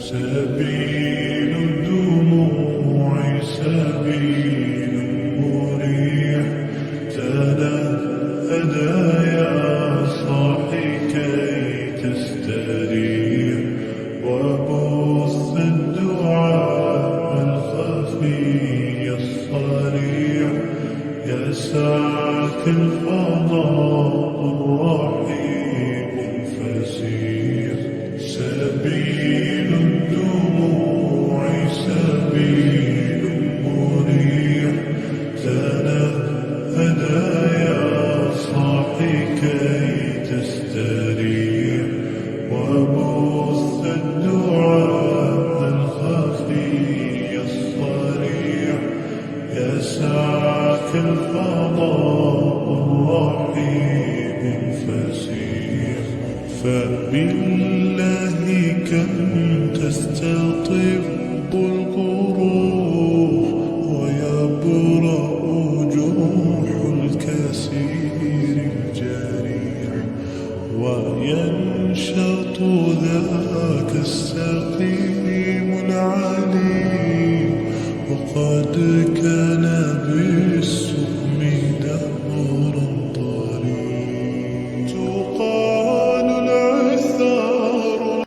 سبيل الدموع سبيل مريح، تنهدى يا صاحي كي تستريح، وبث الدعاء الخفي الصريح، يسعك الفضاء الرحيم الفسيح. سبيل الدموع سبيل مريح، تنهدى يا صاحي كي تستريح، وبث الدعاء الخفي الصريح، يسعك الفضاء الرحيم الفسيح. فبالله كم تستطب القروح، ويبرأ جروح الكسير الجريح، وينشط ذاك السقيم العليم، وقد